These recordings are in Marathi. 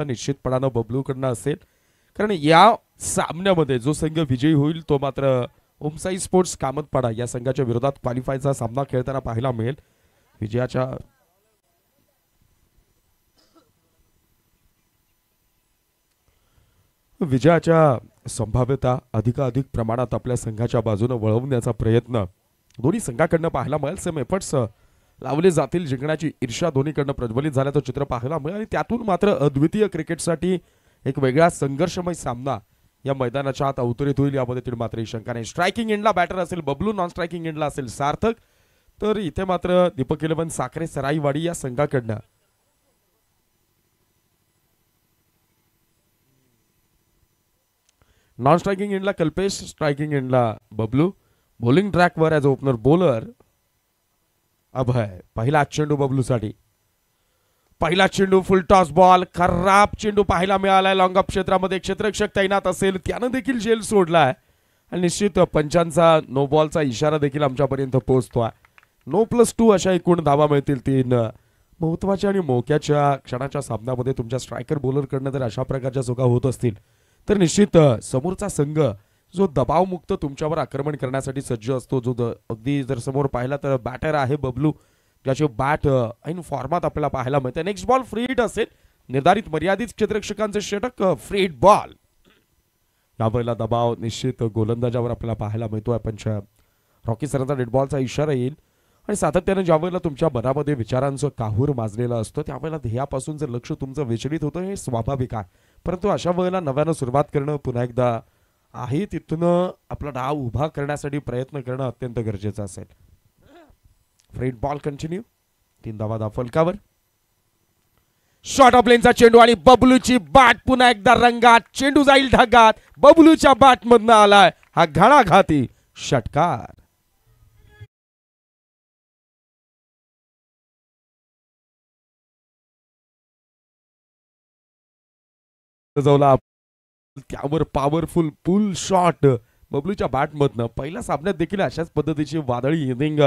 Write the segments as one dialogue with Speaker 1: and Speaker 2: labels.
Speaker 1: निश्चितपणानं बबलूकडनं असेल, कारण या सामन्यामध्ये जो संघ विजयी होईल तो मात्र ओमसाई स्पोर्ट्स कामतपाडा या संघाच्या विरोधात क्वालिफायचा सामना खेळताना पाहायला मिळेल. विजयाच्या संभाव्यता अधिकाधिक प्रमाणात आपल्या संघाच्या बाजूने वळवण्याचा प्रयत्न दोन्ही संघाकडनं पाहायला मिळेल. सेम एफर्ट्स लावले जातील. जिंकण्याची ईर्ष्या दोन्हीकडनं प्रज्वलित झाल्याचं चित्र पाहायला मिळेल आणि त्यातून मात्र अद्वितीय क्रिकेटसाठी एक वेगळा संघर्षमय सामना या मैदानाच्या आत अवतरित होईल यामध्ये तीड मात्र शंका नाही. स्ट्रायकिंग एंडला बॅटर असेल बबलू, नॉन स्ट्रायकिंग एंडला असेल सार्थक. तर इथे मात्र दीपक इलेव्हन साखरे सराईवाडी या संघाकडनं नॉन स्ट्रायकिंग एंडला कल्पेश, स्ट्रायकिंग एंडला बबलू. बॉलिंग ट्रॅकवर ॲज ओपनर बॉलर अभय. पहिला चेंडू बबलूसाठी. पहिला चेंडू फुल टॉस बॉल. खराब चेंडू पाहायला मिळालाय. लॉंग ऑफ क्षेत्रामध्ये क्षेत्ररक्षक तैनात असेल त्यानं देखील झेल सोडलाय आणि निश्चित पंचांचा नो बॉलचा इशारा देखील आमच्यापर्यंत पोहोचतोय. 9+2 अशा एकूण धावा मिळतील. 3 महत्वाच्या आणि मोक्याच्या क्षणाच्या सामन्यामध्ये तुमच्या स्ट्रायकर बॉलरकडनं जर अशा प्रकारच्या चुका होत असतील तर निश्चित समोरचा संघ जो दबावमुक्त तुमच्यावर आक्रमण करण्यासाठी सज्ज असतो, जो अगदी जर समोर पाहिला तर बॅटर आहे बबलू, त्याचे बॅट ऐन फॉर्मात आपल्याला पाहायला मिळते. नेक्स्ट बॉल फ्री हिट असेल. निर्धारित मर्यादित क्षेत्ररक्षकांचे षटक फ्री हिट बॉल. यावेळेला दबाव निश्चित गोलंदाजावर आपल्याला पाहायला मिळतोय. पंच रॉकी सरांचा डेड बॉलचा इशारा येईल आणि सातत्याने ज्यावेळेला तुमच्या मनामध्ये विचारांचं काहूर माजलेलं असतं त्यावेळेला ध्येयापासून जर लक्ष तुमचं विचलित होतं हे स्वाभाविक आहे. परंतु अशा वेळेला नव्यानं सुरुवात करणं, पुन्हा एकदा आहे तिथून आपला डाव उभा करण्यासाठी प्रयत्न करणं अत्यंत गरजेचं असेल. Free hit ball continue. 3 धावा फलकावर. शॉर्ट ऑफ लेनचा चेंडू आणि बबलूची बॅट पुन्हा एकदा रंगात. चेंडू जाईल ढगात. बबलूच्या बॅट मधनं आलाय हा घणाघाती षटकार. त्यावर पॉवरफुल पुल शॉट बबलूच्या बॅटमधनं. पहिल्या सामन्यात देखील अशाच पद्धतीची वादळी इनिंग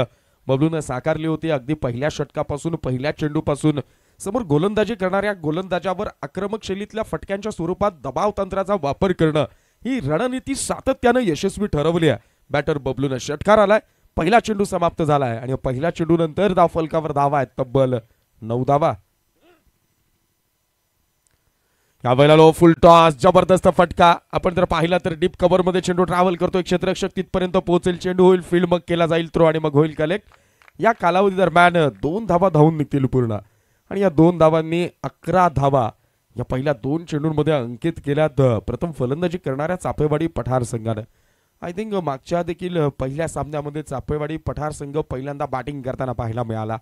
Speaker 1: बबलूने साकारली होती. अगदी पहिल्या षटकापासून, पहिल्या चेंडूपासून समोर गोलंदाजी करणाऱ्या गोलंदाजावर आक्रमक शैलीतल्या फटक्यांच्या स्वरूपात दबाव तंत्राचा वापर करणं ही रणनीती सातत्याने यशस्वी ठरवली आहे. बॅटर बबलूने षटकार आलाय. पहिला चेंडू समाप्त झालाय आणि पहिल्या चेंडू नंतर धाव फलकावर धावा आहेत तब्बल 9 धावा. यावेळेला लो फुल टॉस. जबरदस्त फटका. आपण जर पाहिला तर डीप कव्हर मध्ये चेंडू ट्रॅव्हल करतोय. क्षेत्ररक्षक तिथपर्यंत पोहोचेल. चेंडू होईल फील्ड, मग केला जाईल थ्रो आणि मग होईल कलेक्ट. या कालावधी दरम्यान 2 धावा धावून निघतील पूर्ण आणि या 2 धावांनी 11 धावा या पहिल्या 2 चेंडूंमध्ये अंकित केल्यात प्रथम फलंदाजी करणाऱ्या चापेवाडी पठार संघानं. आय थिंक मागच्या देखील पहिल्या सामन्यामध्ये चापेवाडी पठार संघ पहिल्यांदा बॅटिंग करताना पाहायला मिळाला.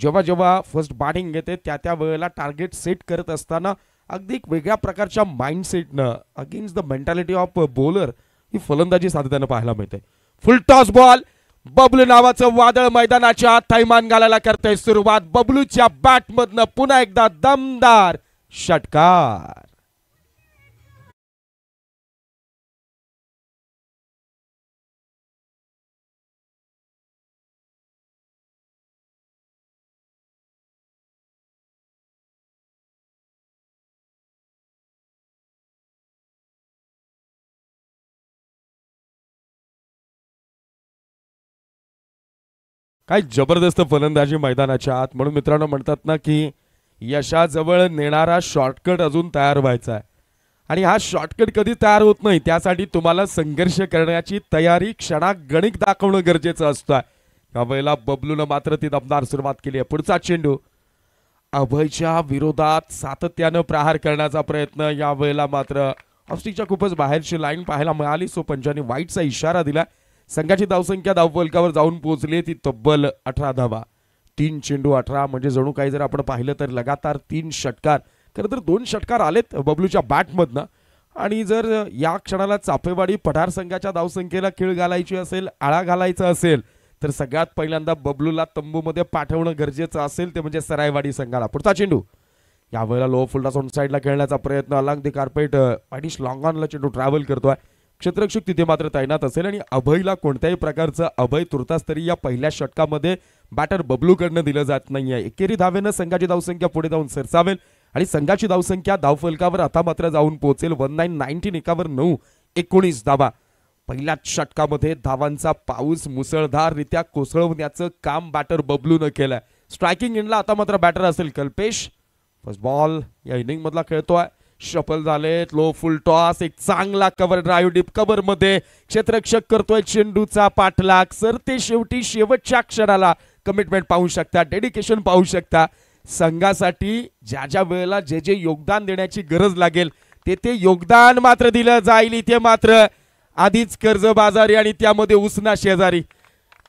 Speaker 1: जेव्हा जेव्हा फर्स्ट बॅटिंग येते त्या वेळेला टार्गेट सेट करत असताना अगदी एक वेगळ्या प्रकारच्या माइंडसेटनं against the mentality of bowler ही फलंदाजी सातत्यानं पाहायला मिळते. फुल टॉस बॉल. बबलू नावाचं वादळ मैदानाच्या थैमान घालायला करतंय सुरुवात. बबलूच्या बॅटमधनं पुन्हा एकदा दमदार षटकार. काय जबरदस्त फलंदाजी मैदानाच्या आत. म्हणून मित्रांनो म्हणतात ना की यशाजवळ नेणारा शॉर्टकट अजून तयार व्हायचा आहे आणि हा शॉर्टकट कधी तयार होत नाही. त्यासाठी तुम्हाला संघर्ष करण्याची तयारी क्षणागणिक दाखवणं गरजेचं असतं. यावेळेला बबलूनं मात्र ती दमदार सुरुवात केली आहे. पुढचा चेंडू अभयच्या विरोधात सातत्यानं प्रहार करण्याचा प्रयत्न. यावेळेला मात्र ऑफस्टिकच्या खूपच बाहेरची लाईन पाहायला मिळाली. सो पंचांनी वाईटचा इशारा दिला. संघाची धावसंख्या धावफलकावर जाऊन पोहोचली ती तब्बल 18 धावा. 3 चेंडू 18 म्हणजे जणू काही जर आपण पाहिलं तर लगातार 3 षटकार. खरं तर 2 षटकार आलेत बबलूच्या बॅटमधनं आणि जर या क्षणाला चापेवाडी पठार संघाच्या धावसंख्येला खीळ घालायची असेल, आळा घालायचा असेल तर सगळ्यात पहिल्यांदा बबलूला तंबूमध्ये पाठवणं गरजेचं असेल ते म्हणजे सरायवाडी संघाला. पुढचा चेंडू यावेळेला लो फुलटॉस ऑन साईडला खेळण्याचा प्रयत्न. Along the carpet Odisha long ऑनला चेंडू ट्रॅव्हल करतोय. क्षेत्ररक्षक तिथे मात्र तैनात असेल आणि अभयला कोणत्याही प्रकारचं अभय तुर्तास तरी या पहिल्या षटकामध्ये बॅटर बबलूकडनं दिलं जात नाहीये. एकेरी धावेनं संघाची धावसंख्या पुढे जाऊन सरसावेल आणि संघाची धावसंख्या धावफलकावर आता मात्र जाऊन पोहोचेल 1919 एकावर 9 19 धावा. पहिल्याच षटकामध्ये धावांचा पाऊस मुसळधाररित्या कोसळवण्याचं काम बॅटर बबलूनं केलंय. स्ट्रायकिंग एंडला आता मात्र बॅटर असेल कल्पेश. फर्स्ट बॉल या इनिंग मधला खेळतोय. शफल झालेत. लो फुल टॉस. एक चांगला कव्हर ड्राईव्ह डीप कव्हर मध्ये क्षेत्ररक्षक करतोय चेंडूचा पाठलाग. सर ते शेवटी शेवटच्या क्षणाला कमिटमेंट पाहू शकता, डेडिकेशन पाहू शकता. संघासाठी ज्या ज्या वेळेला जे जे योगदान देण्याची गरज लागेल ते योगदान मात्र दिलं जाईल. इथे मात्र आधीच कर्जबाजारी आणि त्यामध्ये उसना शेजारी.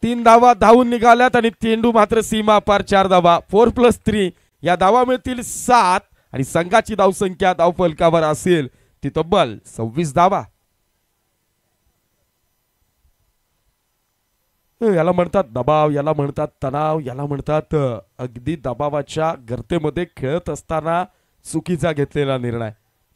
Speaker 1: 3 धावा धावून निघाल्यात आणि चेंडू मात्र सीमा पार 4 धावा. 4+3 या धावा मिळतील 7 आणि संघाची धावसंख्या धावफलकावर असेल ती तब्बल 26 धावा. याला म्हणतात दबाव, याला म्हणतात तणाव, याला म्हणतात अगदी दबावाच्या गर्तेमध्ये खेळत असताना चुकीचा घेतलेला निर्णय.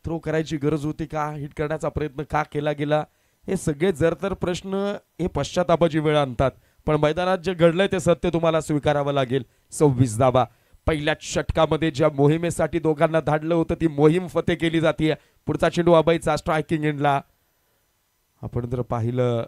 Speaker 1: थ्रो करायची गरज होती का? हिट करण्याचा प्रयत्न का केला गेला? हे सगळे जर तर प्रश्न हे पश्चातापाची वेळ आणतात. पण मैदानात जे घडलंय ते सत्य तुम्हाला स्वीकारावं लागेल. 26 धावा. पहिल्याच षटकामध्ये ज्या मोहिमेसाठी दोघांना धाडलं होतं ती मोहीम फते केली जाते. पुढचा चेंडू अभयचा स्ट्रायकिंग एंडला. आपण जर पाहिलं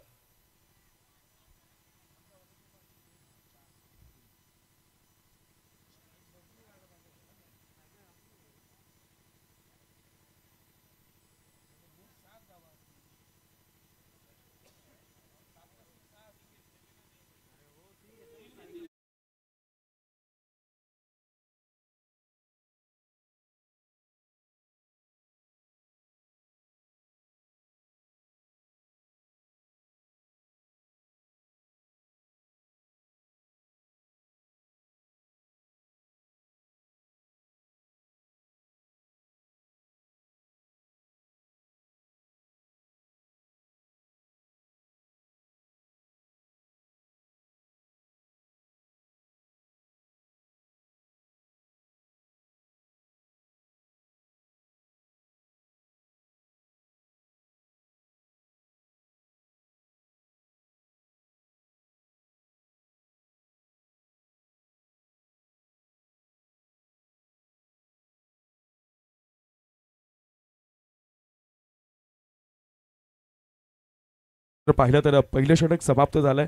Speaker 1: पाहिलं तर पहिलं षटक समाप्त झालंय.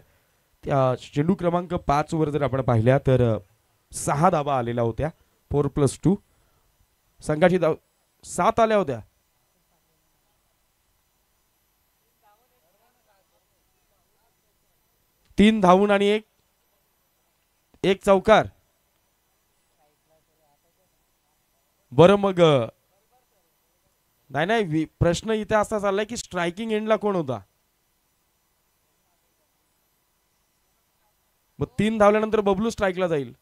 Speaker 1: त्या चेंडू क्रमांक 5 वर जर आपण पाहिल्या तर 6 धावा आलेल्या होत्या. 4+2 संघाची धाव 7 आल्या होत्या. तीन धावून आणि एक चौकार. बरं मग नाही प्रश्न इथे असा चाललाय की स्ट्रायकिंग एंडला कोण होता? मग 3 धावल्यानंतर बबलू स्ट्राईकला जाईल.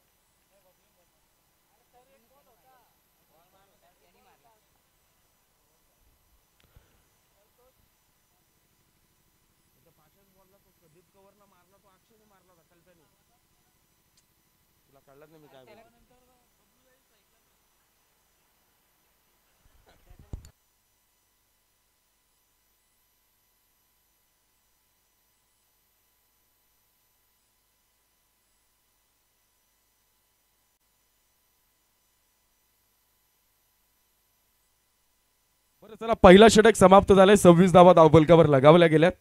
Speaker 1: बरं चला पहिला षटक समाप्त झालाय. 26 धावा धावफलकावर लगावल्या गेल्यात.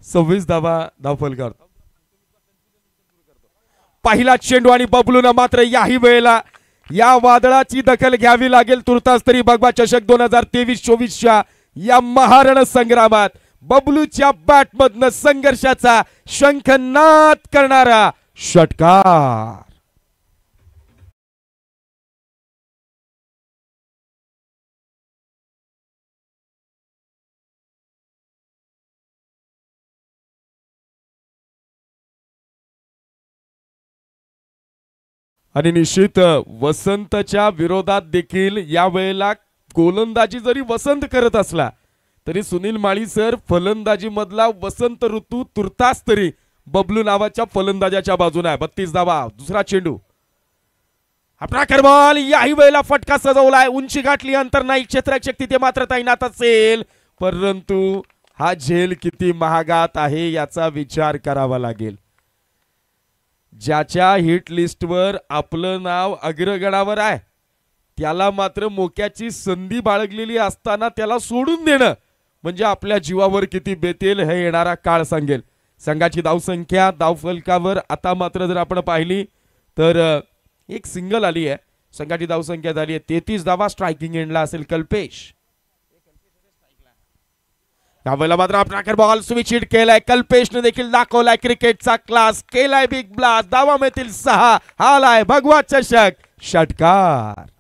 Speaker 1: सव्वीस धावा धावफलकावर. पहिला चेंडू आणि बबलून मात्र याही वेळेला या वादळाची दखल घ्यावी लागेल तुर्तास तरी. भगवा चषक 2023-24च्या या महारण संग्रामात बबलूच्या बॅटमधनं संघर्षाचा शंखनाद करणारा षटकार. आणि निश्चित वसंतच्या विरोधात देखील या वेळेला गोलंदाजी जरी वसंत करत असला तरी सुनील माळी सर फलंदाजी मधला वसंत ऋतू तुर्तास तरी बबलू नावाच्या फलंदाजाच्या बाजूने आहे. 32 धावा. दुसरा चेंडू. आपला करबॉल याही वेळेला फटका सजवलाय. उंची गाठली, अंतर नाही. क्षेत्ररक्षक तिथे मात्र तैनात असेल परंतु हा झेल किती महागात आहे याचा विचार करावा लागेल. ज्याच्या हिट लिस्टवर आपलं नाव अग्रगणावर आहे त्याला मात्र मोक्याची संधी बाळगलेली असताना त्याला सोडून देणं म्हणजे आपल्या जीवावर किती बेतेल हे येणारा काळ सांगेल. संघाची धावसंख्या धावफलकावर आता मात्र जर आपण पाहिली तर एक सिंगल आली आहे. संघाची धावसंख्या झाली आहे 33 धावा. स्ट्रायकिंग एंडला असेल कल्पेश. यावेळेला मात्र आपण बॉल स्विच हिट केलाय. कल्पेशने देखील दाखवलाय क्रिकेटचा क्लास. केलाय बिग ब्लास्ट. धावा मिळतील 6. आलाय भगवा चषक. षटकार.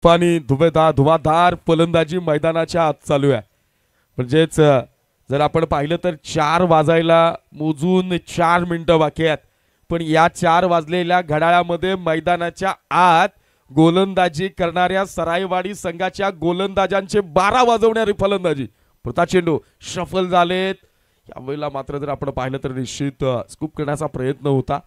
Speaker 1: पाणी धुवाधार फलंदाजी मैदानाच्या आत चालू आहे. म्हणजेच जर आपण पाहिलं तर 4 वाजायला मोजून 4 मिनिटं बाकी आहेत. पण या 4 वाजलेल्या घड्याळामध्ये मैदानाच्या आत गोलंदाजी करणाऱ्या सराईवाडी संघाच्या गोलंदाजांचे 12 वाजवणारी फलंदाजी. पुढचा चेंडू शफल झालेत. यावेळेला मात्र जर आपण पाहिलं तर निश्चित स्कूप करण्याचा प्रयत्न होता.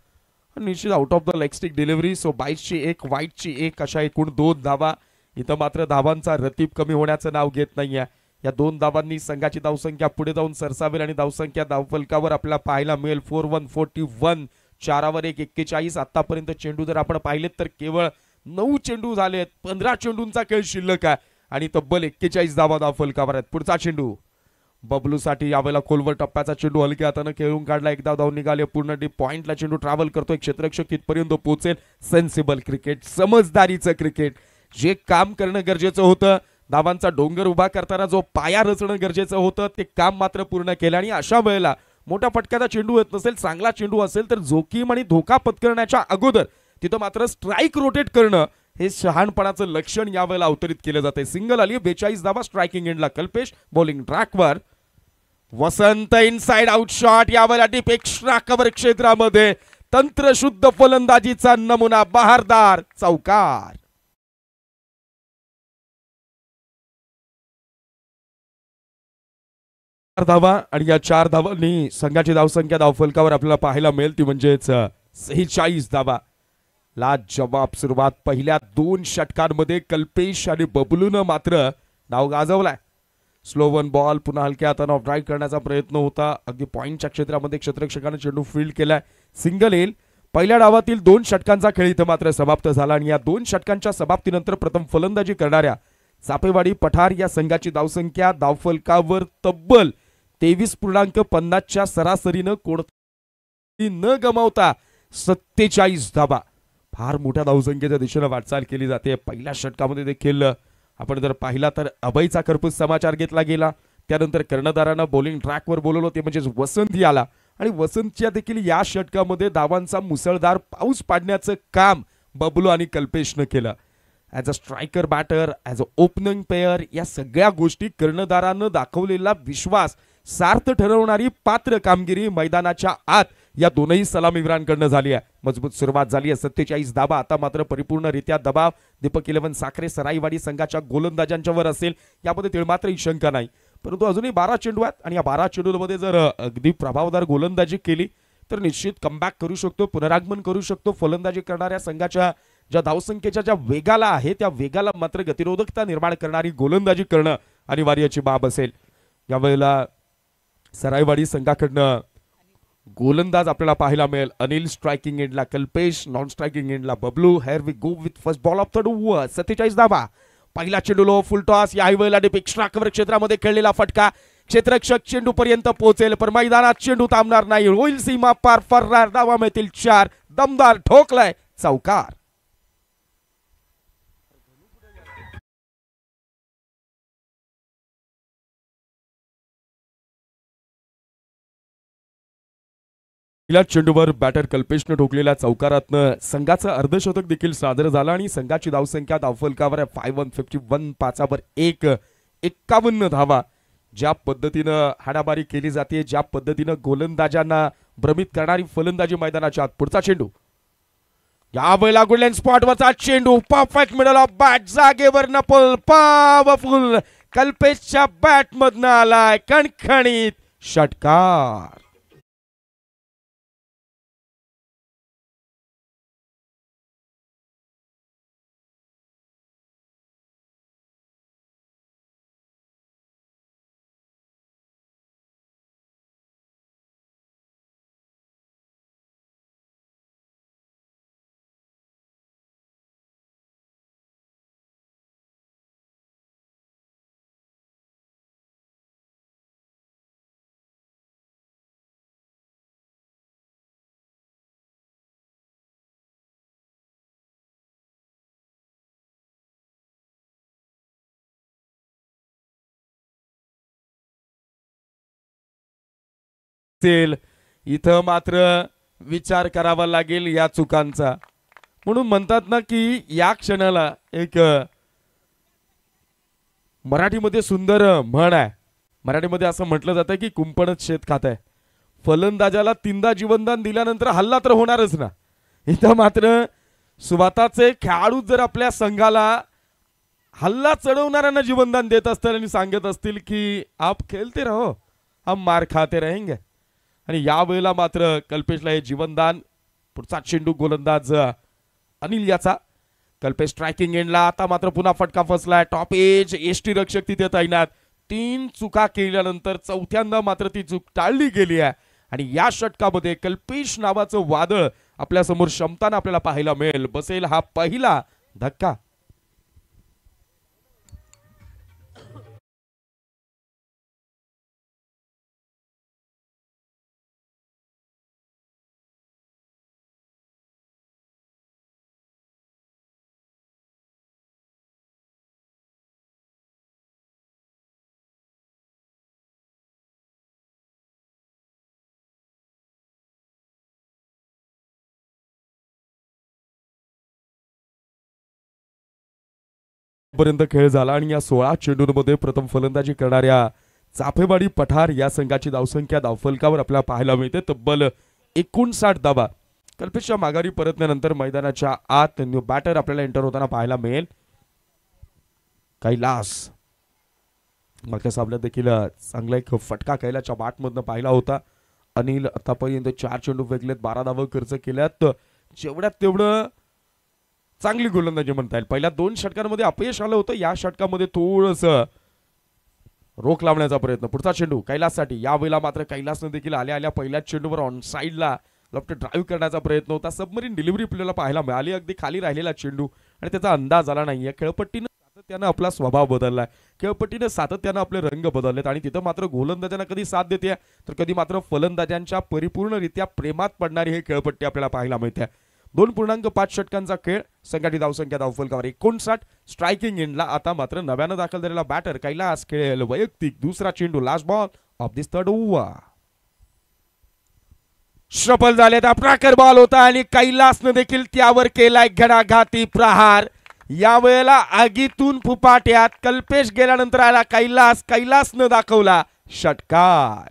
Speaker 1: निश्चित out of the leg stick delivery. So 22ची 1 वाईटची 1 अशा एकूण 2 धावा. इथं मात्र धावांचा रतीब कमी होण्याचं नाव घेत नाहीये. या 2 धावांनी संघाची धावसंख्या पुढे जाऊन सरसावेल आणि धावसंख्या धावफलकावर आपल्याला पाहायला मिळेल 41 4वर 1 41. आतापर्यंत चेंडू जर आपण पाहिलेत तर केवळ 9 चेंडू झालेत. 15 चेंडूंचा खेळ शिल्लक आहे आणि तब्बल 41 धावा धावफलकावर आहेत. पुढचा चेंडू बबलूसाठी यावेळेला खोलवर टप्प्याचा चेंडू हलक्या हाताने खेळून काढला. एकदा धाव निघाले. पूर्ण डीप पॉइंटला चेंडू ट्रॅव्हल करतोय. क्षेत्ररक्षक तिथपर्यंत पोहोचेल. सेन्सिबल क्रिकेट, समजदारीचं क्रिकेट. जे काम करणं गरजेचं होतं, धावांचा डोंगर उभा करताना जो पाया रचणं गरजेचं होतं ते काम मात्र पूर्ण केलं. आणि अशा वेळेला मोठ्या फटक्याचा चेंडू येत नसेल, चांगला चेंडू असेल तर जोखीम आणि धोका पत्करण्याच्या अगोदर तिथं मात्र स्ट्राईक रोटेट करणं हे शहाणपणाचं लक्षण यावेळेला अवतरित केलं जाते. सिंगल आली. 42 धावा. स्ट्रायकिंग एंडला कल्पेश. बॉलिंग ट्रॅकवर वसंत. Inside out shot. यावेळेला डीप एक्स्ट्रा कव्हर क्षेत्रामध्ये तंत्रशुद्ध फलंदाजीचा नमुना. बहारदार चौकार. धावा आणि या 4 धावांनी संघाची धावसंख्या धावफलकावर आपल्याला पाहायला मिळेल ती म्हणजेच 46 धावा. लाजवाब सुरुवात पहिल्या 2 षटकांमध्ये कल्पेश आणि बबलूनं मात्र डाव गाजवलाय. Slow one ball. पुन्हा हलक्या हाताने ऑफ ड्राईव्ह करण्याचा प्रयत्न होता. अगदी पॉइंटच्या क्षेत्रामध्ये क्षेत्ररक्षकाने चेंडू फील्ड केलाय. सिंगल येईल. पहिल्या डावातील 2 षटकांचा खेळ इथं मात्र समाप्त झाला आणि या 2 षटकांच्या समाप्तीनंतर प्रथम फलंदाजी करणाऱ्या चापेवाडी पठार या संघाची धावसंख्या धावफलकावर तब्बल 23.50च्या सरासरीनं कोणती न गमावता 47 धावा. फार मोठ्या धावसंख्येच्या दिशेने वाटचाल केली जाते. पहिल्या षटकामध्ये देखील आपण जर पाहिला तर अभयचा खरपूस समाचार घेतला गेला. त्यानंतर कर्णधारानं बॉलिंग ट्रॅकवर बोलवलं ते म्हणजे वसंत आला आणि वसंतच्या देखील या षटकामध्ये धावांचा मुसळधार पाऊस पाडण्याचं काम बबलू आणि कल्पेशनं केलं. As a striker batter, as a opening player, या सगळ्या गोष्टी कर्णधारानं दाखवलेला विश्वास सार्थ ठरवणारी पात्र कामगिरी मैदानाच्या आत या दोनही सलामीवीरांकडनं झाली आहे. मजबूत सुरुवात झाली आहे. 47 धावा. आता मात्र परिपूर्णरित्या दबाव दीपक 11 साखरे सराईवाडी संघाच्या गोलंदाजांच्यावर असेल यामध्ये तिळमात्रही शंका नाही. परंतु अजूनही 12 चेंडू आहेत आणि या 12 चेंडूमध्ये जर अगदी प्रभावदार गोलंदाजी केली तर निश्चित कमबॅक करू शकतो, पुनरागमन करू शकतो. फलंदाजी करणाऱ्या संघाच्या ज्या धावसंख्येच्या ज्या वेगाला आहे त्या वेगाला मात्र गतिरोधकता निर्माण करणारी गोलंदाजी करणं अनिवार्याची बाब असेल. यावेळेला सराईवाडी संघाकडनं गोलंदाज आपल्याला पाहायला मिळेल. अनिल स्ट्रायकिंग एंडला कल्पेश. नॉन स्ट्रायकिंग एंडला Bablu. Here we go with first ball of third over. 47 धावा. पहिला चेंडू लो फुल टॉस. या वेळेला डीप एक्स्ट्रा कव्हर क्षेत्रामध्ये खेळलेला फटका. क्षेत्ररक्षक चेंडू पर्यंत पोहोचेल पण मैदानात चेंडू थांबणार नाही. होईल सीमा पार. फर्रार. धावा मिळतील 4. दमदार ठोकलाय चौकार. पहिल्या चेंडूवर बॅटर कल्पेशने ठोकलेल्या चौकारातनं संघाचं अर्धशतक देखील साजरं झालं आणि संघाची धावसंख्या धावफलकावर 51 5वर 1 51 धावा. ज्या पद्धतीनं हाणामारी केली जाते, ज्या पद्धतीनं गोलंदाजांना भ्रमित करणारी फलंदाजी मैदानाच्या आत. पुढचा चेंडू यावेळेला गुडलँड स्पॉटवरचा चेंडू. Perfect middle of bat. जागेवर नपल. पॉवरफुल कल्पेशच्या बॅट मधनं आलाय कणखणीत षटकार. असेल इथं मात्र विचार करावा लागेल या चुकांचा. म्हणून म्हणतात ना की या क्षणाला एक मराठीमध्ये सुंदर म्हण आहे. मराठीमध्ये असं म्हटलं जातं की कुंपणच शेत खात आहे. फलंदाजाला 3दा जीवनदान दिल्यानंतर हल्ला तर होणारच ना. इथं मात्र स्वतःचे खेळाडू जर आपल्या संघाला हल्ला चढवणाऱ्यांना जीवनदान देत असतील आणि सांगत असतील की आप खेळते रहो हम मार खाते रहेंगे. आणि यावेळेला मात्र कल्पेशला हे जीवनदान. पुढचा चेंडू गोलंदाज अनिल याचा. कल्पेश स्ट्रायकिंग एंडला. आता मात्र पुन्हा फटका फसलाय. टॉप एज एसटी रक्षक तिथे तैनात. 3 चुका केल्यानंतर चौथ्यांदा मात्र ती चूक टाळली गेली आहे. आणि या षटकामध्ये कल्पेश नावाचं वादळ आपल्या समोर क्षमताने आपल्याला पाहायला मिळेल. बसेल हा पहिला धक्का. पर्यंत खेळ झाला आणि या 16 चेंडूंमध्ये प्रथम फलंदाजी करणाऱ्या चाफेवाडी पठार या संघाची धावसंख्या धावफलकावर आपल्याला पाहायला मिळते तब्बल 59 धावा. कल्पेशच्या माघारी परतल्यानंतर मैदानाच्या आत न्यू बॅटर आपल्याला एंटर होताना पाहायला मिळेल. कैलास मागच्या सामन्यात देखील चांगला एक फटका कैलासच्या बॅटमधनं पाहिला होता. अनिल आतापर्यंत 4 चेंडू फेकलेत, 12 धावा खर्च केल्यात. जेवढ्यात तेवढं चांगली गोलंदाजी म्हणता येईल. पहिल्या 2 षटकांमध्ये अपयश आलं होतं. या षटकामध्ये थोडस रोख लावण्याचा प्रयत्न. पुढचा चेंडू कैलाससाठी. यावेळेला मात्र कैलासने देखील आल्या पहिल्याच चेंडूवर ऑन साईडला लेफ्ट ड्राईव्ह करण्याचा प्रयत्न होता. सबमरीन डिलिव्हरी आपल्याला पाहायला मिळाली. अगदी खाली राहिलेला चेंडू आणि त्याचा अंदाज आला नाहीये. खेळपट्टीनं सातत्यानं आपला स्वभाव बदललाय. खेळपट्टीनं सातत्यानं आपले रंग बदललेत आणि तिथं मात्र गोलंदाजांना कधी साथ देते तर कधी मात्र फलंदाजांच्या परिपूर्णरित्या प्रेमात पडणारी हे खेळपट्टी आपल्याला पाहायला मिळते. 2.5 षटकांचा खेळ. संघाची धावसंख्या धावफलकावर 59. स्ट्रायकिंग एंडला आता मात्र नव्यानं दाखल झालेला बॅटर कैलास खेळेल वैयक्तिक दुसरा चेंडू. Last ball of this third over. सफल झाले. प्रखर बॉल होता आणि कैलासनं देखील त्यावर केलाय घणाघाती प्रहार. यावेळेला आगीतून फुपाट्यात कल्पेश गेल्यानंतर आला कैलासनं दाखवला षटकार.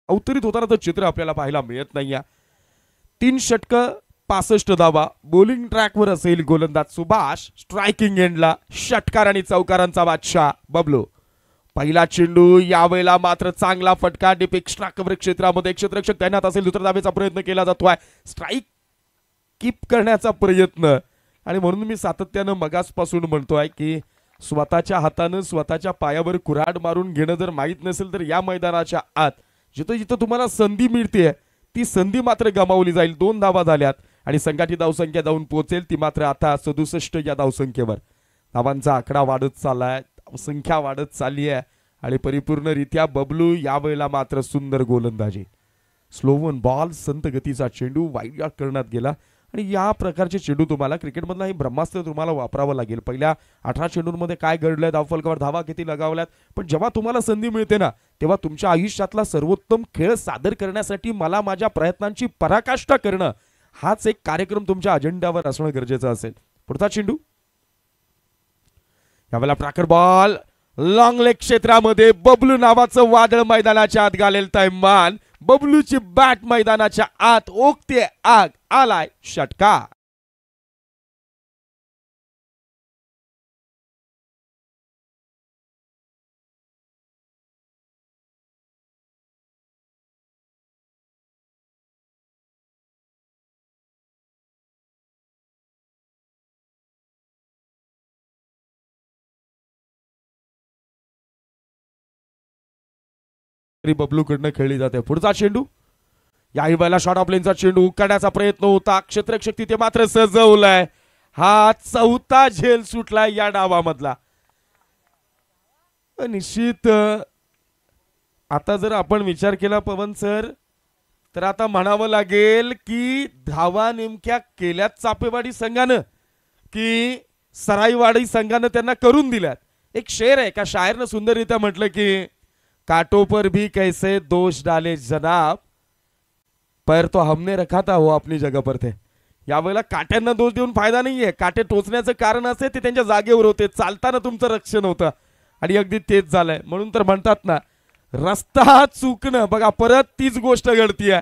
Speaker 1: अवतरित होताना तर चित्र आपल्याला पाहायला मिळत नाही. 3 षटक 65 धावा. बॉलिंग ट्रॅकवर असेल गोलंदाज सुभाष. स्ट्रायकिंग एंडला षटकार आणि चौकारांचा बादशाह बबलू. पहिला चेंडू. यावेळेला मात्र चांगला फटका. डीप एक्स्ट्रा कव्हर क्षेत्रामध्ये क्षेत्ररक्षक तैनात असेल. दुसऱ्या धावेचा प्रयत्न केला जातोय. स्ट्राईक कीप करण्याचा प्रयत्न. आणि म्हणून मी सातत्यानं मगासपासून म्हणतोय की स्वतःच्या हातानं स्वतःच्या पायावर कुऱ्हाड मारून घेणं जर माहीत नसेल तर या मैदानाच्या आत जिथं जिथं तुम्हाला संधी मिळते ती संधी मात्र गमावली जाईल. 2 धावा झाल्यात आणि संघाची धावसंख्या जाऊन पोहोचेल ती मात्र आता 67 या धावसंख्येवर. धावांचा आकडा वाढत चाललाय. संख्या वाढत चालली आहे आणि परिपूर्णरित्या बबलू यावेळेला मात्र सुंदर गोलंदाजी. स्लोवन बॉल संत गतीचा चेंडू वाईड करण्यात गेला. आणि या प्रकारचे चेंडू तुम्हाला क्रिकेटमधला हे ब्रह्मास्त्र तुम्हाला वापरावं लागेल. पहिल्या 18 चेंडूंमध्ये काय घडलंय, धावफलकावर धावा किती लगावल्यात, पण जेव्हा तुम्हाला संधी मिळते ना तेव्हा तुमच्या आयुष्यातला सर्वोत्तम खेळ सादर करण्यासाठी मला माझ्या प्रयत्नांची पराकाष्ठा करणं हाच एक कार्यक्रम तुमच्या अजेंड्यावर असणं गरजेचं असेल. पुढचा चेंडू. यावेळेला प्राकर बॉल लॉंग लेग क्षेत्रामध्ये बबलू नावाचं वादळ मैदानाच्या आत घालेल तैमान. बबलूची बॅट मैदानाच्या आत ओकते आग. आलाय षटकार. बबलूकडनं खेळली जाते. पुढचा चेंडू याही वेळेला शॉर्ट ऑफ लेनचा चेंडू करण्याचा प्रयत्न होता. क्षेत्ररक्षक तिथे मात्र सजवलाय. हा चौथा झेल सुटलाय या डावामधला. निश्चित आता जर आपण विचार केला पवन सर तर आता म्हणावं लागेल की धावा नेमक्या केल्यात चापेवाडी संघानं की सराईवाडी संघानं त्यांना करून दिल्यात. एक शेर आहे का शायरनं सुंदररित्या म्हटलं की कांटों पर भी कैसे दोष डाले जनाब, पर तो हमने रखा था वो अपनी जगह पर थे. यावेळेला काट्यांना दोष देऊन फायदा नाहीये. काटे टोचण्याचं कारण असे ते त्यांच्या जागेवर होते. चालताना तुमचं रक्षण होतं आणि अगदी तेच झालंय. म्हणून तर म्हणतात ना रस्ता चुकणं. बघा परत तीच गोष्ट घडतीये.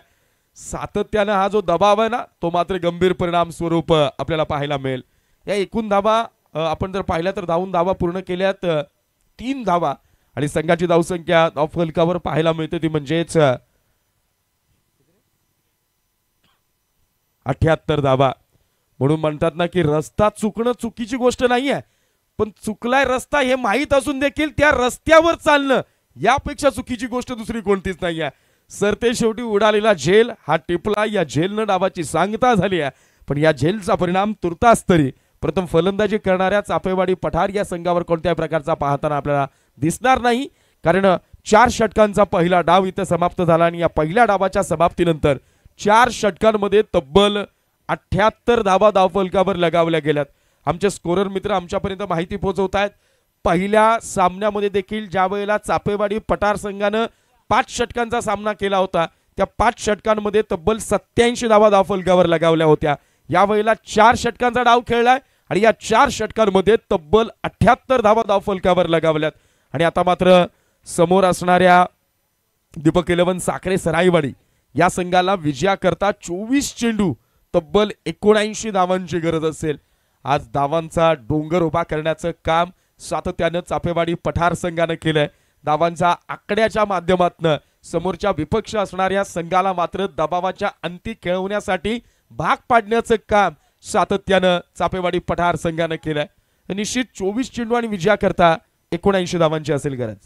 Speaker 1: सातत्यानं हा जो दबाव आहे ना तो मात्र गंभीर परिणाम स्वरूप आपल्याला पाहायला मिळेल. या एकूण धावा आपण जर पाहिल्या तर धावून धावा पूर्ण केल्यात 3 धावा आणि संघाची धावसंख्या फलकावर पाहायला मिळते ती म्हणजेच 78 धावा. म्हणून म्हणतात ना की रस्ता चुकणं चुकीची गोष्ट नाहीये, पण चुकलाय रस्ता हे माहीत असून देखील त्या रस्त्यावर चालणं यापेक्षा चुकीची गोष्ट दुसरी कोणतीच नाहीये. सरते शेवटी उडालेला झेल हा टिपला. या झेलनं डावाची सांगता झाली आहे, पण या झेलचा परिणाम तुर्तास तरी प्रथम फलंदाजी करणाऱ्या चापेवाडी पठार या संघावर कोणत्याही प्रकारचा पाहताना आपल्याला दिसणार नाही. कारण 4 षटकांचा पहिला डाव इथं समाप्त झाला आणि या पहिल्या डावाच्या समाप्तीनंतर 4 षटकांमध्ये तब्बल 78 धावा धावफलकावर लगावल्या गेल्यात. आमचे स्कोरर मित्र आमच्यापर्यंत माहिती पोहोचवत आहेत. पहिल्या सामन्यामध्ये देखील ज्या वेळेला चापेवाडी पठार संघानं 5 षटकांचा सामना केला होता त्या 5 षटकांमध्ये तब्बल 87 धावा धावफलकावर लगावल्या होत्या. यावेळेला 4 षटकांचा डाव खेळलाय आणि या 4 षटकांमध्ये तब्बल 78 धावा धावफलकावर लगावल्यात. आणि आता मात्र समोर असणाऱ्या दीपक 11 साखरे सराईवाडी या संघाला विजयाकरता 24 चेंडू तब्बल 79 धावांची गरज असेल. आज धावांचा डोंगर उभा करण्याचं काम सातत्यानं चापेवाडी पठार संघानं केलंय. धावांच्या आकड्याच्या माध्यमातून समोरच्या विपक्ष असणाऱ्या संघाला मात्र दबावाच्या अंती खेळवण्यासाठी भाग पाडण्याचं काम सातत्यानं चापेवाडी पठार संघानं केलंय. निश्चित 24 चेंडू आणि विजयाकरता 79 धावांची असेल गरज.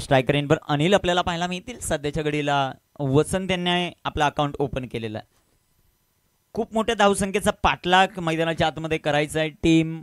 Speaker 2: स्ट्रायकर इनवर अनिल आपल्याला पाहायला मिळतील. सध्याच्या घडीला वसंत यांनी आपला अकाउंट ओपन केलेला आहे. खूप मोठ्या धावसंख्येचा पाठलाग मैदानाच्या आतमध्ये करायचा आहे टीम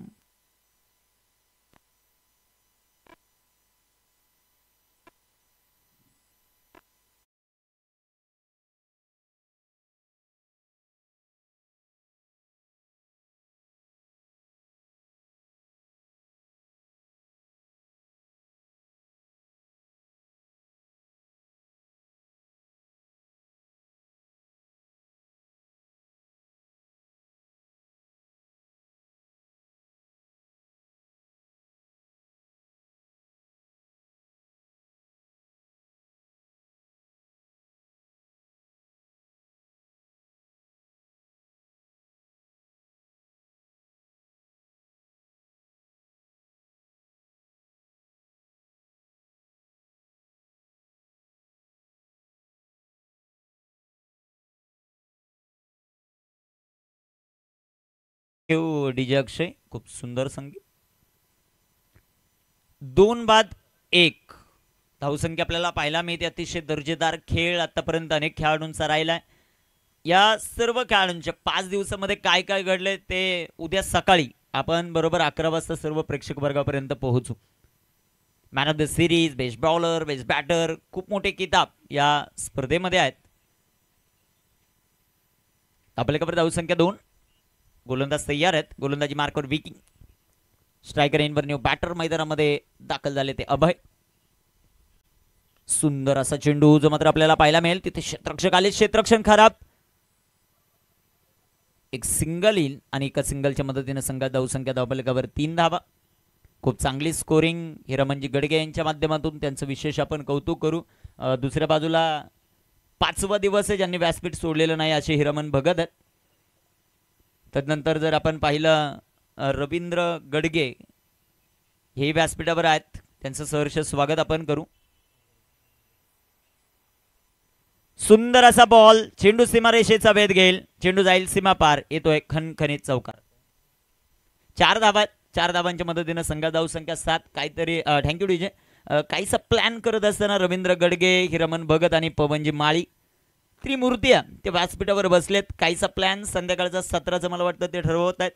Speaker 2: डीजे अक्षय. खूप सुंदर संगीत. 2-1 धावसंख्या आपल्याला पाहायला मिळते. अतिशय दर्जेदार खेळ आतापर्यंत अनेक खेळाडूंचा राहिलाय. या सर्व खेळाडूंच्या 5 दिवसामध्ये काय काय घडले ते उद्या सकाळी आपण बरोबर 11 वाजता सर्व प्रेक्षक वर्गापर्यंत पोहोचू. Man of the series, best bowler, best batter, खूप मोठे किताब या स्पर्धेमध्ये आहेत. आपल्याकडे धावसंख्या 2. गोलंदाज तयार आहेत. गोलंदाजी मार्कवर विकी. स्ट्रायकर इनवर न्यू बॅटर मैदानामध्ये दाखल झाले ते अभय. सुंदर असा चेंडू जो मात्र आपल्याला पाहायला मिळेल. तिथे क्षेत्ररक्षक आले. क्षेत्ररक्षण खराब. एक सिंगल येईल आणि एका सिंगलच्या मदतीने संघात धावसंख्या धावफलकावर 3 धावा. खूप चांगली स्कोरिंग हिरामनजी गडगे यांच्या माध्यमातून त्यांचं विशेष आपण कौतुक करू. दुसऱ्या बाजूला 5वा दिवस आहे ज्यांनी व्यासपीठ सोडलेलं नाही असे हिरामन भगत आहेत. तदनंतर जर आपण पाहिलं रवींद्र गडगे हे व्यासपीठावर आहेत. त्यांचं सहर्ष स्वागत आपण करू. सुंदर असा बॉल. चेंडू सीमारेषेचा वेध घेईल. चेंडू जाईल सीमा पार. येतोय खणखणीत चौकार. 4 धावा. 4 धावांच्या मदतीने संघात धावसंख्या 7. काहीतरी थँक्यू डीजे. काहीसा प्लॅन करत असताना रवींद्र गडगे, हिरामन भगत आणि पवनजी माळी त्रिमूर्ती ते व्यासपीठावर बसलेत. काहीसा प्लॅन संध्याकाळचा 17चा मला वाटतं ते ठरवत आहेत.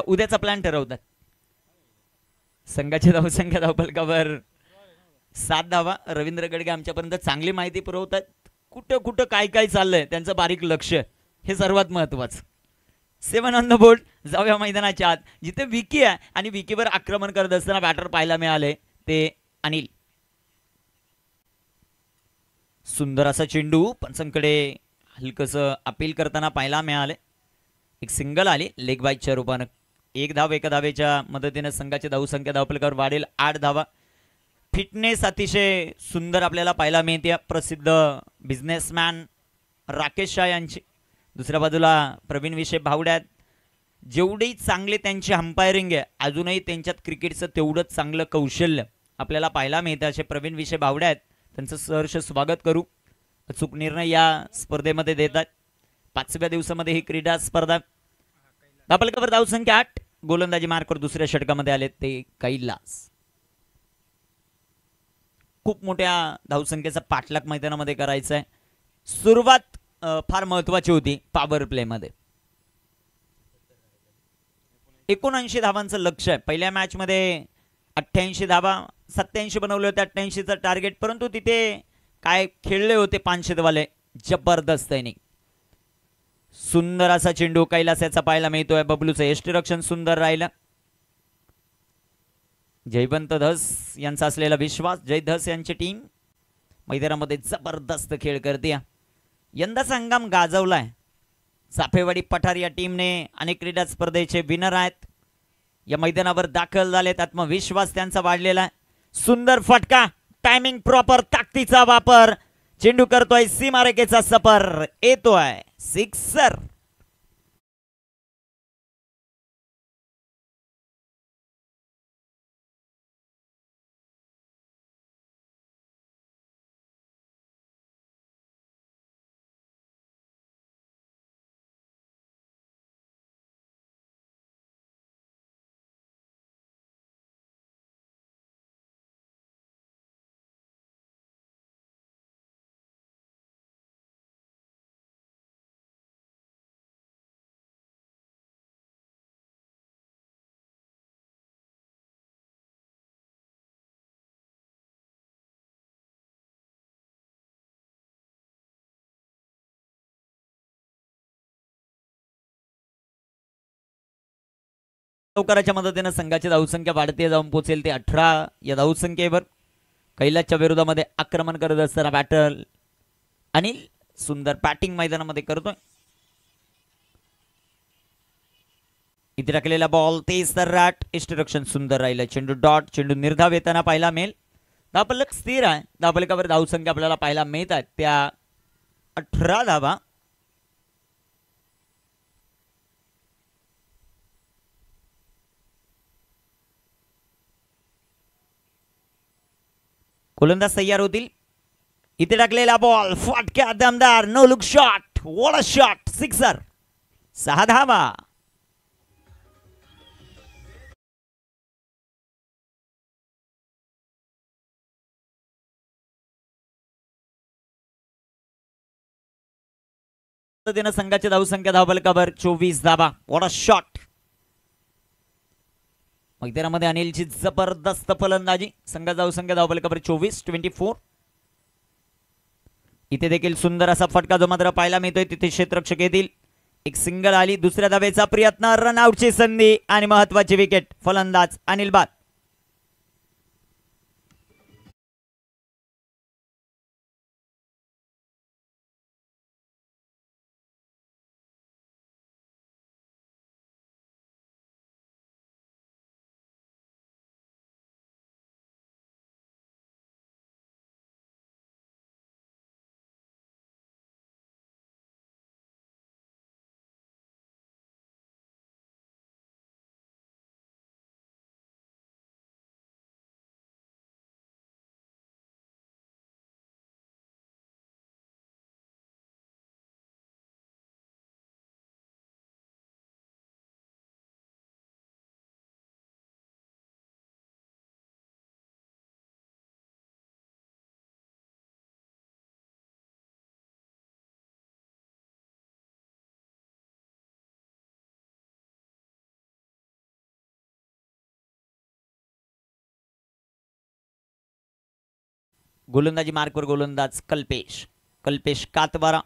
Speaker 2: उद्याचा प्लॅन ठरवतात. संघाची धावसंख्या धावफलकावर 7 धावा. रवींद्र गडगे आमच्यापर्यंत चांगली माहिती पुरवतात. कुठं कुठं काय काय चाललंय त्यांचं बारीक लक्ष हे सर्वात महत्वाचं. 7 ऑन द बोर्ड. जाऊया मैदानाच्या आत जिथे विकी आहे आणि विकीवर आक्रमण करत असताना बॅटर पाहायला मिळाले ते अनिल. सुंदर असा चेंडू पंचांकडे हलकसं अपील करताना पाहायला मिळाले. एक सिंगल आली लेग बाईकच्या रूपानं. 1 धाव. एका धावेच्या मदतीने संघाची धावसंख्या धावफलकावर वाढेल 8 धावा. फिटनेस अतिशय सुंदर आपल्याला पाहायला मिळते. प्रसिद्ध बिझनेसमॅन राकेश शाह यांची. दुसऱ्या बाजूला प्रवीण विशे भावड्यात. जेवढी चांगली त्यांची अंपायरिंग आहे अजूनही त्यांच्यात क्रिकेटचं तेवढंच चांगलं कौशल्य आपल्याला पाहायला मिळतं असे प्रवीण विशे भावड्या आहेत. त्यांचं सहर्ष स्वागत करू. अचूक निर्णय या स्पर्धेमध्ये देतात. 5व्या दिवसामध्ये ही क्रीडा स्पर्धा. धावफलकावर धावसंख्या 8. गोलंदाजी मार्कवर दुसऱ्या षटकामध्ये आले ते कैलास. खूप मोठ्या धावसंख्येचा पाठलाग मैदानामध्ये करायचा आहे. सुरुवात फार महत्वाची होती पॉवर प्ले मध्ये. 79 धावांचं लक्ष आहे. पहिल्या मॅच मध्ये 88 धावा 87 बनवले होते. 88चं टार्गेट. परंतु तिथे काय खेळले होते पानशेतवाले. जबरदस्त इनिंग. सुंदर असा चेंडू कैलासाचा पाहायला मिळतोय. बबलूचं यष्टिरक्षण सुंदर राहिलं. जयवंत धस यांचा असलेला विश्वास. जय धस यांची टीम मैदानामध्ये जबरदस्त खेळ करते. यंदाचा हंगाम गाजवलाय. चाफेवाडी पठार या टीमने अनेक क्रीडा स्पर्धेचे विनर आहेत. या मैदानावर दाखल झालेत. आत्मविश्वास त्यांचा वाढलेला आहे. सुंदर फटका. Timing proper. ताकदीचा वापर. चेंडू करतोय सीमारेखेचा सफर. येतोय सिक्सर. लवकराच्या मदतीने संघाची धावसंख्या वाढते जाऊन पोहोचेल ते 18 या धावसंख्येवर. कैलासच्या विरोधामध्ये आक्रमण करत असताना बॅटर अनिल सुंदर बॅटिंग मैदानामध्ये करतोय. इथे टाकलेला बॉल तेज तर राट इष्टरक्षण सुंदर राहिलं. चेंडू डॉट चेंडू निर्धाव येताना पाहायला मिळेल. धावफलक स्थिर आहे. धावफलकावर धावसंख्या आपल्याला पाहायला मिळत आहेत त्या 18 धावा. गोलंदाज तयार होतील. इथे टाकलेला बॉल फटक्या दमदार no look shot what a shot sixer 6 धावा. संघाची धावसंख्या धावफलकावर 24 धावा. What a shot. मैदानामध्ये अनिलची जबरदस्त फलंदाजी. संघाची धावसंख्या धावफलकावर 24. इथे देखील सुंदर असा फटका जो मात्र पाहायला मिळतोय. तिथे क्षेत्ररक्षक येतील. एक सिंगल आली. दुसऱ्या धावेचा प्रयत्न रनआउटची संधी आणि महत्वाची विकेट. फलंदाज अनिल बाद. गोलंदाजी मार्कवर गोलंदाज कल्पेश कातबारा.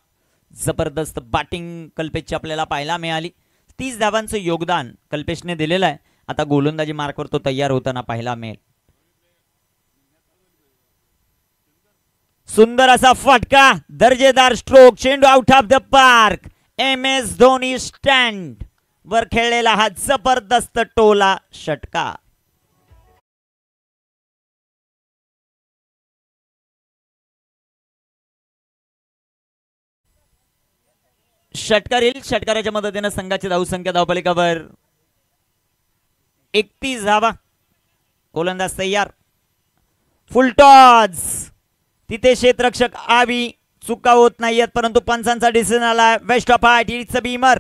Speaker 2: जबरदस्त बॅटिंग कल्पेशची आपल्याला पाहायला मिळाली. 30 धावांचं योगदान कल्पेशने दिलेलं आहे. आता गोलंदाजी मार्कवर तो तयार होताना पाहायला मिळेल. सुंदर असा फटका दर्जेदार स्ट्रोक चेंडू out of the park. MS Dhoni stand वर खेळलेला हा जबरदस्त टोला षटकार. षटकार येईल. षटकाराच्या मदतीने संघाची धावसंख्या धावफलकावर 31 धावा. गोलंदाज तयार. फुलटॉस. तिथे क्षेत्ररक्षक आवी चुका होत नाहीयेत परंतु पंचांचा डिसिजन आला. Waist of heart it's a beamer.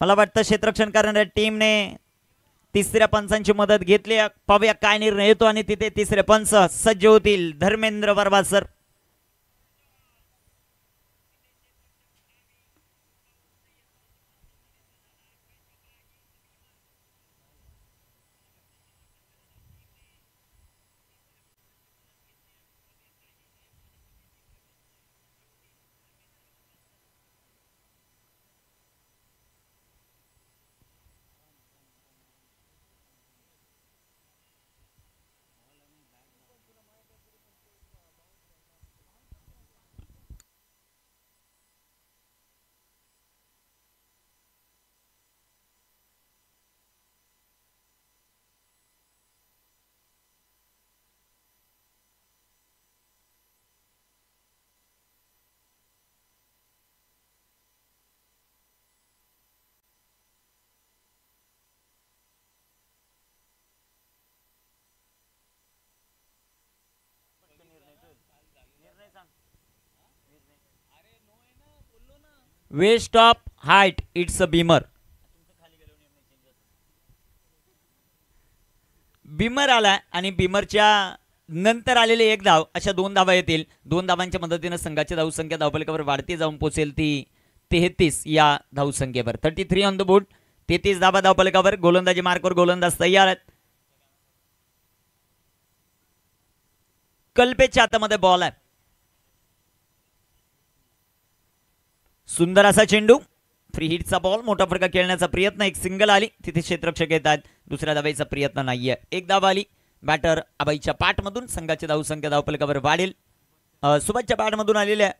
Speaker 2: मला वाटतं क्षेत्ररक्षण करणाऱ्या टीमने तिसऱ्या पंचांची मदत घेतली. पाहूया काय निर्णय येतो आणि तिथे तिसरे पंच सज्ज होतील. Dharmendra Verma sir. Waist of height it's a beamer. Beamer आला आणि बीमरच्या नंतर आलेले एक धाव अशा 2 धावा येतील. 2 धावांच्या मदतीने संघाची धावसंख्या धावफलकावर वाढती जाऊन पोहोचेल ती 33 या धावसंख्येवर. 33 ऑन द बोर्ड. 33 धावा धावफलकावर. गोलंदाजी मार्कवर गोलंदाज तयार आहेत. कल्पेशच्या हातामध्ये बॉल आहे. सुंदर असा चेंडू फ्री हिटचा बॉल, मोठा फटका खेळण्याचा प्रयत्न, एक सिंगल आली, तिथे क्षेत्ररक्षक येतात, दुसऱ्या धावेचा प्रयत्न नाहीये, एक धाव आली. बॅटर अभयच्या पाठमधून संघाची धावसंख्या धावफलकावर वाढेल. सुभाषच्या पाठमधून आलेल्या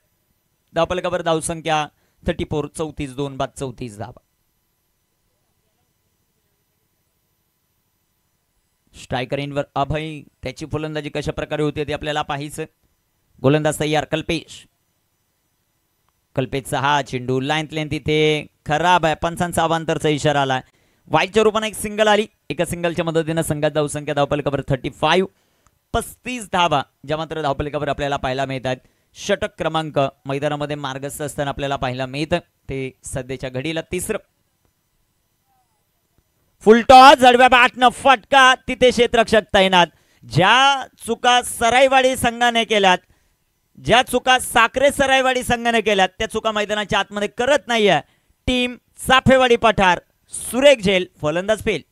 Speaker 2: धावफलकावर धावसंख्या 34, 34, 2 बाद 34 धावा. स्ट्रायकर इनवर अभय, त्याची फलंदाजी कशा प्रकारे होते ते आपल्याला पाहायचं. गोलंदाज तयार कल्पेश. कल्पेशचा हा चेंडू लाईन तिथे खराब आहे, पंचांचा अवांतरचा इशारा आला. वाईटच्या रूपाने एक सिंगल आली, एका सिंगलच्या मदतीने संघात धावसंख्या धावफलकावर 35, 35 धावा ज्या मात्र धावफलकावर आपल्याला पाहायला मिळतात. षटक क्रमांक मैदानामध्ये मार्गस्थ असताना आपल्याला पाहायला मिळतं, ते सध्याच्या घडीला तिसरं. फुलटॉस, आडव्या बॅटनं फटका, तिथे क्षेत्ररक्षक तैनात. ज्या चुका सराईवाडी संघाने केल्यात, ज्या चुका साखरे सराईवाडी संघाने केल्यात, त्या चुका मैदानाच्या आतमध्ये करत नाहीये टीम चाफेवाडी पठार. सुरेख झेल, फलंदाज फेल.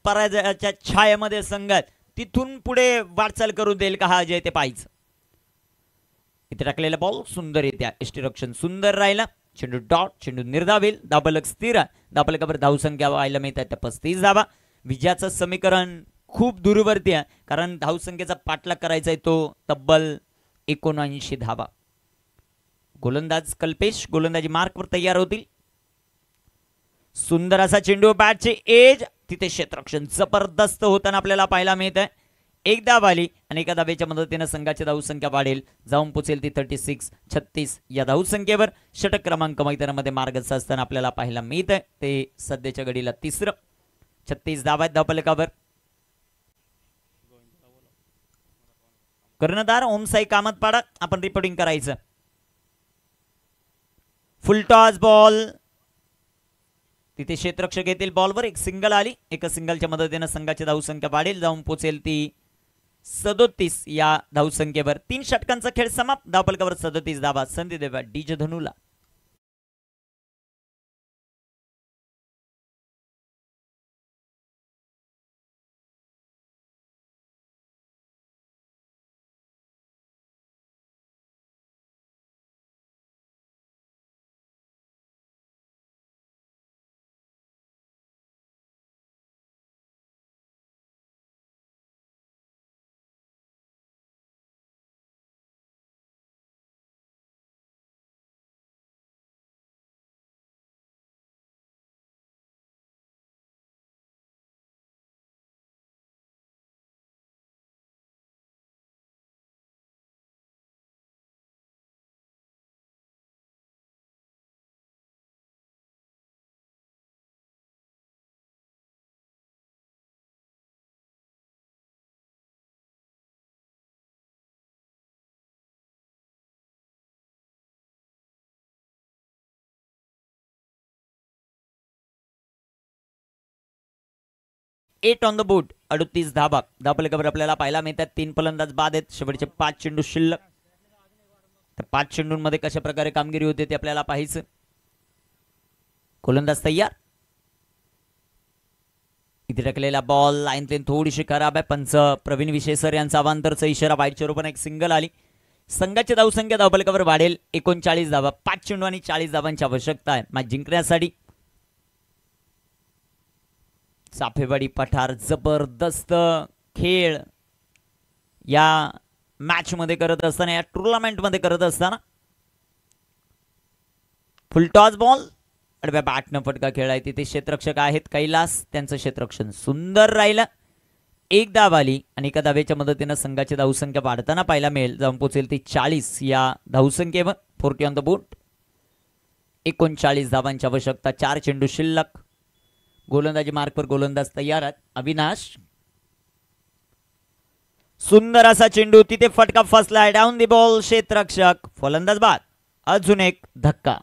Speaker 2: पराजयाच्या छायेमध्ये संघात तिथून पुढे वाटचाल करू देईल का हा अजय, ते पाहायचं. इथे टाकलेला बॉल सुंदर येत्या, यष्टीरक्षण सुंदर राहिला, चेंडू डॉट, चेंडू निर्धावेल, धावफलक स्थिर, धावफलकावर धावसंख्या पाहायला मिळतात 35 धावा. विजयाचं समीकरण खूप दूरवरती आहे, कारण धावसंख्येचा पाठलाग करायचा आहे तो तब्बल 79 धावा. गोलंदाज कल्पेश गोलंदाजी मार्कवर तयार होतील. सुंदर असा चेंडू, बॅटचे एज, तिथे क्षेत्ररक्षण जबरदस्त होताना आपल्याला पाहायला मिळत आहे. एक धाव आली आणि एका धावेच्या मदतीने संघाची धावसंख्या वाढेल, जाऊन पोचेल ती 36, 36 या धावसंख्येवर. षटक क्रमांक मैदानामध्ये मार्गस्थ असताना आपल्याला पाहायला मिळत आहे, ते सध्याच्या घडीला तिसरं. 36 धावा आहेत धावफलकावर. कर्णधार ओमसाई कामतपाडा, आपण रिपोर्टिंग करायचं. फुलटॉस बॉल, तिथे क्षेत्ररक्षक येतील बॉलवर, एक सिंगल आली, एका सिंगलच्या मदतीने संघाची धावसंख्या वाढेल, जाऊन पोचेल ती 37 या धावसंख्येवर. 3 षटकांचा खेळ समाप्त, धावफलकावर 37 धावा. संधी देवा डीजे धनुला. एट ऑन द बोर्ड, 38 धाबा धावफलकावर आपल्याला पाहायला मिळतात. 3 फलंदाज बाद आहेत, शेवटचे 5 चेंडू शिल्लक. तर 5 चेंडूंमध्ये कशा प्रकारे कामगिरी होते ते आपल्याला पाहायचं. गोलंदाज तयार. इथे टाकलेला बॉल लाईन थोडीशी खराब आहे. पंच प्रवीण विशेसर यांचा अवांतरचा इशारा. वाईटच्या रूपाने एक सिंगल आली. संघाची धावसंख्या धावफलकावर वाढेल 39 धावा. 5 चेंडू आणि 40 धावांची आवश्यकता आहे मॅच जिंकण्यासाठी. चाफेवाडी पठार जबरदस्त खेळ या मॅच मध्ये करत असताना, या टुर्नामेंट मध्ये करत असताना. फुलटॉस बॉल, आडव्या बॅटनं फटका खेळाय. तिथे क्षेत्ररक्षक आहेत कैलास, त्यांचं क्षेत्ररक्षण सुंदर राहिलं. एक धाव आली आणि एका धावेच्या मदतीने संघाची धावसंख्या वाढताना पाहायला मिळेल. जाऊन पोचेल ती 40 या धावसंख्येवर. 40 ऑन द बोर्ड. 39 धावांची आवश्यकता. 4 चेंडू शिल्लक. गोलंदाजी मार्कवर गोलंदाज तयार आहेत. अविनाश, सुंदर असा चेंडू, तिथे फटका फसलाय. डाऊन दी बॉल, क्षेत्ररक्षक फलंदाज बाद. अजून एक धक्का.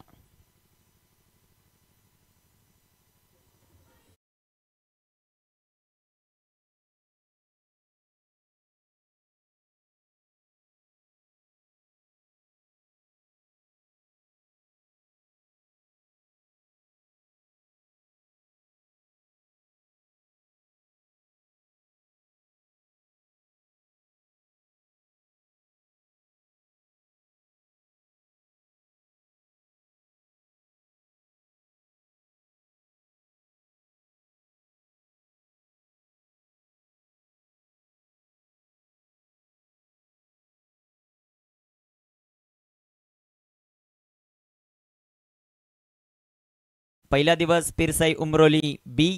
Speaker 2: पहिला दिवस पिरसाई उमरोली बी.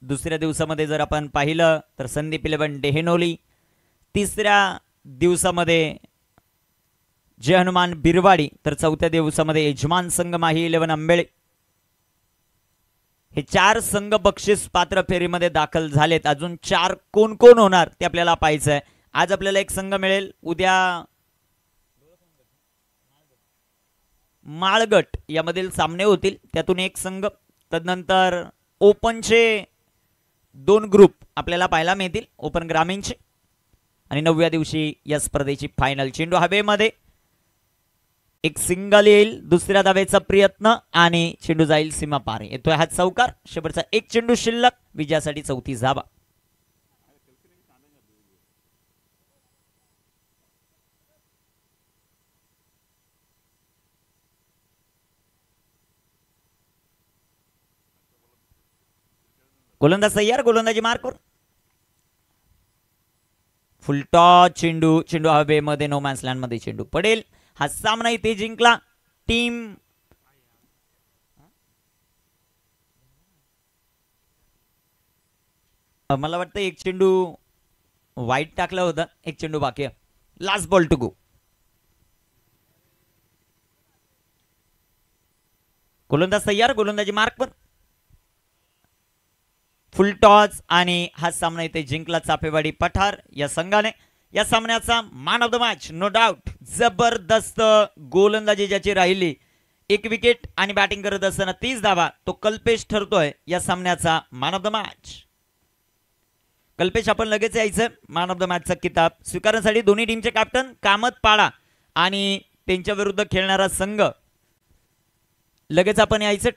Speaker 2: दुसऱ्या दिवसामध्ये जर आपण पाहिलं तर संदीप 11 डेहेनोली. तिसऱ्या दिवसामध्ये जय हनुमान बिरवाडी. तर चौथ्या दिवसामध्ये यजमान संघ माही 11 आंबेळे. हे 4 संघ बक्षीस पात्र फेरीमध्ये दाखल झालेत. अजून 4 कोण कोण होणार ते आपल्याला पाहायचं आहे. आज आपल्याला एक संघ मिळेल, उद्या माळगट यामधील सामने होतील, त्यातून एक संघ. तदनंतर ओपनचे 2 ग्रुप आपल्याला पाहायला मिळतील, ओपन ग्रामीणचे. आणि 9व्या दिवशी या स्पर्धेची फायनल. चेंडू हवेमध्ये, एक सिंगल येईल, दुसऱ्या धावेचा प्रयत्न आणि चेंडू जाईल सीमा पार. येतोय हात चौकार. शेवटचा एक चेंडू शिल्लक, विजयासाठी 34 धावा. गोलंदाज तयार, गोलंदाजी मार्कवर. फुलटॉस चेंडू, चेंडू हवेमध्ये, नो मॅन्स लँड मध्ये चेंडू पडेल. हा सामना इथे जिंकला टीम मला वाटतं एक चेंडू वाईट टाकला होता, एक चेंडू बाकी. Last ball to go. गोलंदाज तयार, गोलंदाजी मार्कवर. फुल टॉस आणि हा सामना इथे जिंकला चापेवाडी पठार या संघाने. या सामन्याचा man of the match no doubt. जबरदस्त गोलंदाजी ज्याची राहिली, 1 विकेट आणि बॅटिंग करत असताना 30 धावा, तो कल्पेश ठरतोय या सामन्याचा man of the match. Kalpesh, आपण लगेच यायचं मॅन ऑफ द मॅचचा किताब स्वीकारण्यासाठी. दोन्ही टीमचे कॅप्टन कामत पाडा आणि त्यांच्या विरुद्ध खेळणारा संघ लगेच आपण यायचं.